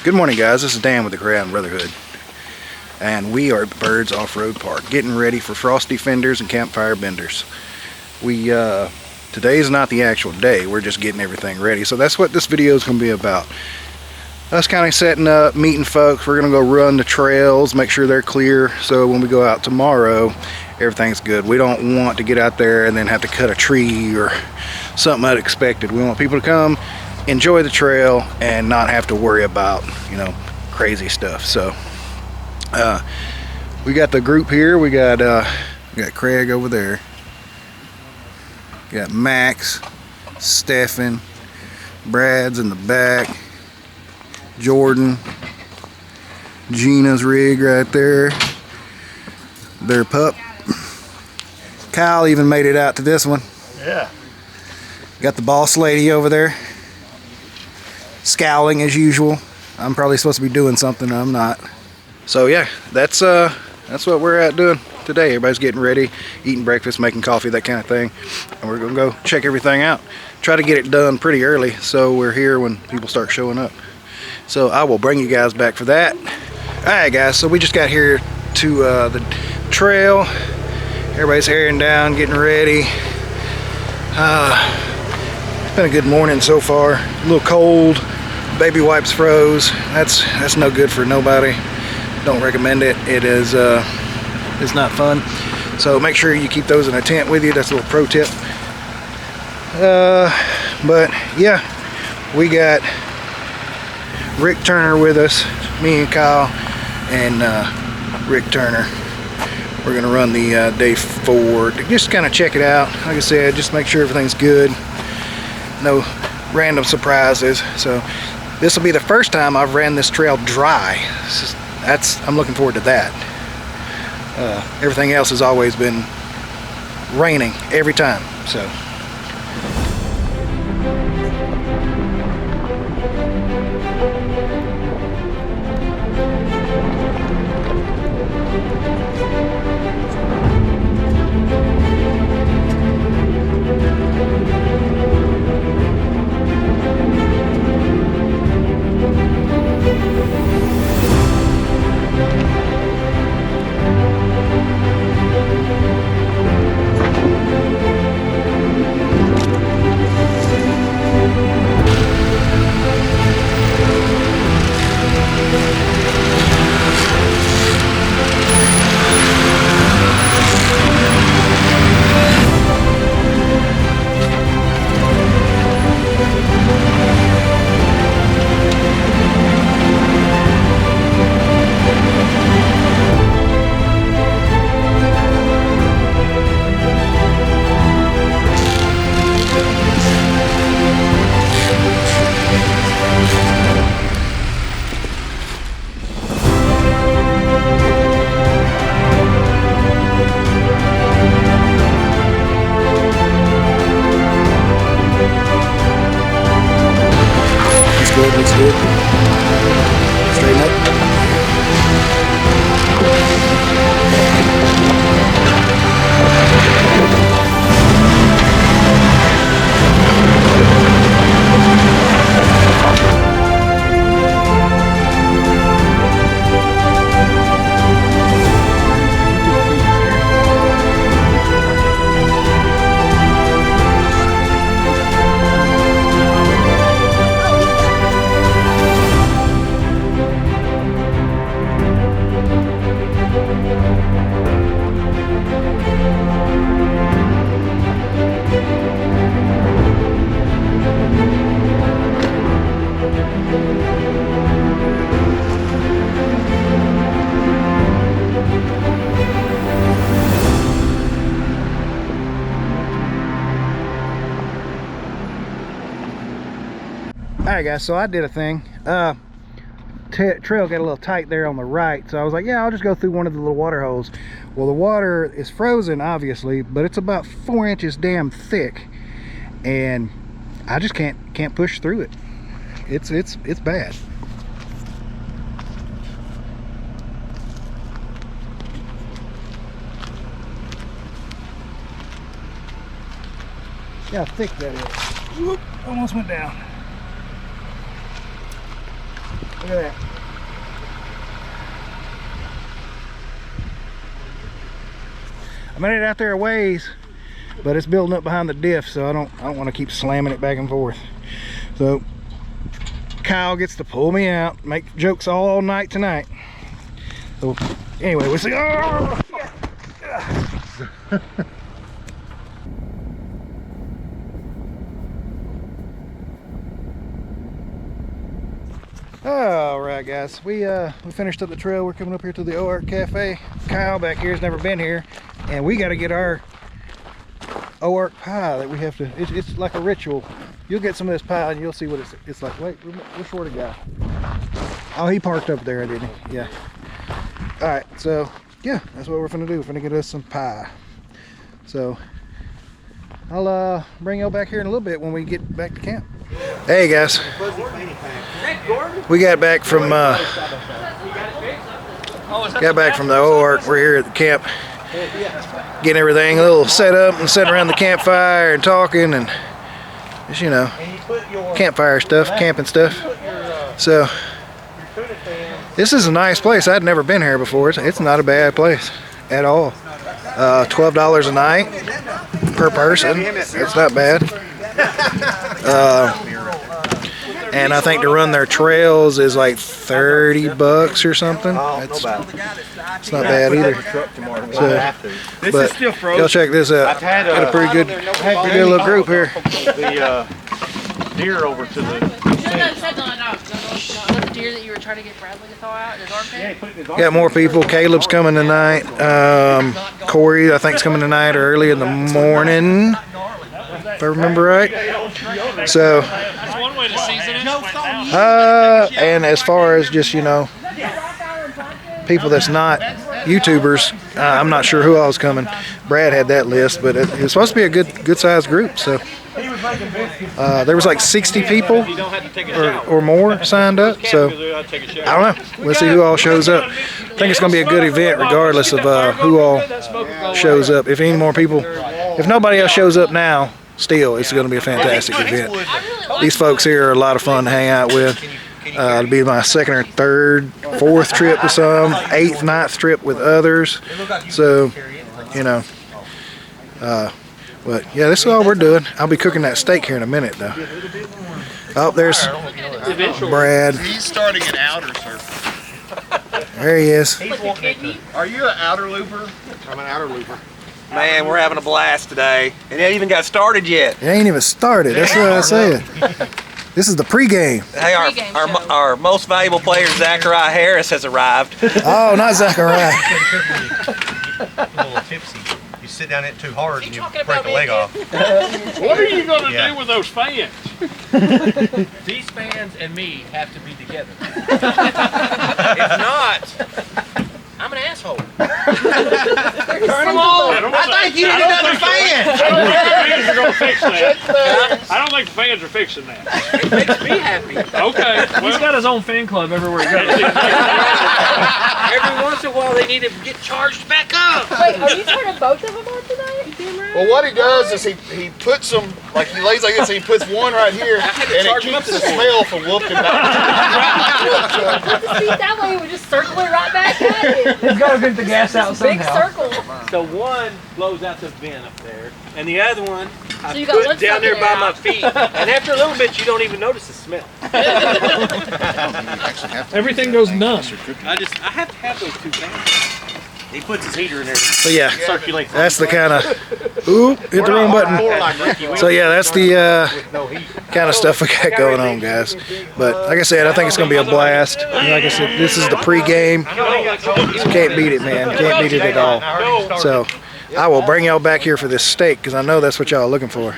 Good morning, guys. This is Dan with the Crayon Brotherhood, and we are at Byrds Off-Road Park getting ready for frosty fenders and campfire benders. Today is not the actual day, we're just getting everything ready, so that's what this video is going to be about. Us kind of setting up, meeting folks. We're going to go run the trails, make sure they're clear, so when we go out tomorrow everything's good. We don't want to get out there and then have to cut a tree or something unexpected. We want people to come, enjoy the trail, and not have to worry about, you know, crazy stuff. So we got the group here. We got Craig over there, we got Max, Stefan, Brad's in the back, Jordan, Gina's rig right there, their pup. Kyle even made it out to this one. Yeah. Got the boss lady over there, scowling as usual. I'm probably supposed to be doing something, I'm not. So yeah, that's what we're out doing today. Everybody's getting ready, eating breakfast, making coffee, that kind of thing. And we're gonna go check everything out. Try to get it done pretty early so we're here when people start showing up. So I will bring you guys back for that. Alright guys, so we just got here to the trail. Everybody's herring down, getting ready. It's been a good morning so far. A little cold, baby wipes froze. That's no good for nobody. Don't recommend it. It's not fun. So make sure you keep those in a tent with you. That's a little pro tip. But yeah, we got Rick Turner with us, me and Kyle and Rick Turner. We're gonna run the day 4 to just kind of check it out. Like I said, just make sure everything's good, no random surprises. So this will be the first time I've ran this trail dry. I'm looking forward to that. Everything else has always been raining every time. So looks good. Straighten up. Alright guys, so I did a thing. Trail got a little tight there on the right, so I was like, yeah, I'll just go through one of the little water holes. Well, the water is frozen obviously, but it's about 4 inches damn thick, and I just can't push through it. It's bad. See how thick that is. Whoop, almost went down. Look at that. I made it out there a ways, but it's building up behind the diff, so I don't want to keep slamming it back and forth. So Kyle gets to pull me out, make jokes all night tonight. So anyway, we'll see. Oh! All right, guys, we finished up the trail. We're coming up here to the Ozarks Cafe. Kyle back here has never been here, and we got to get our Ozarks pie that we have to. It's like a ritual. You'll get some of this pie, and you'll see what it's like. Wait, we're short a guy. Oh, he parked up there, didn't he? Yeah. All right, so yeah, that's what we're gonna do. We're gonna get us some pie. So I'll bring y'all back here in a little bit when we get back to camp. Hey guys, we got back from the Ozarks. We're here at the camp, getting everything a little set up and sitting around the campfire and talking and just, you know, campfire stuff, camping stuff. So this is a nice place. I'd never been here before. It's not a bad place at all. $12 a night per person. It's not bad. And I think to run their trails is like $30 or something. It's not bad either. So, but y'all check this out. Got a pretty good little group here. The deer over to the deer that you were trying to get Bradley to thaw out in his armpit? Got more people. Caleb's coming tonight. Corey, I think, is coming tonight early in the morning, if I remember right. So, That's one way to season it. and as far as just, you know, people that's not YouTubers, I'm not sure who else is coming. Brad had that list, but it was supposed to be a good sized group. So there was like 60 people or more signed up. So I don't know. We'll see who all shows up. I think it's going to be a good event regardless of who all shows up. If any more people, if nobody else shows up now, still it's going to be a fantastic event. These folks here are a lot of fun to hang out with. It'll be my second or third, fourth trip with some, eighth, ninth trip with others. So, you know, but yeah, this is all we're doing. I'll be cooking that steak here in a minute, though. Oh, there's Brad. He's starting an outer surfer. There he is. Are you an outer looper? I'm an outer looper. Man, we're having a blast today. And it ain't even got started yet. It ain't even started. That's what I said. This is the pregame. Hey, our most valuable player, Zachariah Harris, has arrived. Oh, not Zachariah. A little tipsy. You sit down it too hard and you break a leg off. What are you going to do with those fans? These fans and me have to be together. If not, I'm an asshole. turn them on. I think you need another fan. I don't think the fans are fixing that. It makes me happy. Okay. He's got his own fan club everywhere he goes. Every once in a while they need to get charged back up. Wait, are you turning both of them on tonight? Well, what he does is he puts them, like he lays like this, and he puts one right here, and it keeps the smell from whooping back. See, that way we just circle it right back at it. It's got to get the gas out Big somehow. circle. So one blows out the vent up there, and the other one I So you got put one down there sucking by out. my feet. And after a little bit, you don't even notice the smell. Everything goes numb. I have to have those two fans. He puts his heater in there. So yeah, Circulates. that's the kind of, ooh, hit the wrong button. So yeah, that's the kind of stuff we got going on, guys. But like I said, I think it's going to be a blast. And like I said, this is the pregame. So can't beat it, man. Can't beat it at all. So I will bring y'all back here for this steak because I know that's what y'all are looking for.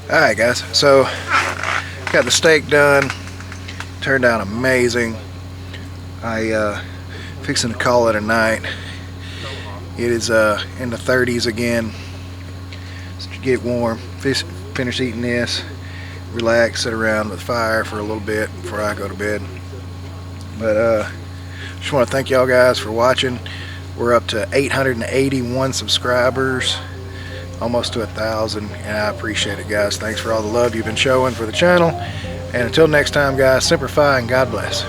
Alright guys, so got the steak done. Turned out amazing. I fixing to call it a night. It is in the 30s again. So to get warm, finish eating this, relax, sit around with the fire for a little bit before I go to bed. But just want to thank y'all guys for watching. We're up to 881 subscribers, almost to 1,000, and I appreciate it, guys. Thanks for all the love you've been showing for the channel. And until next time, guys, Semper Fi and God bless.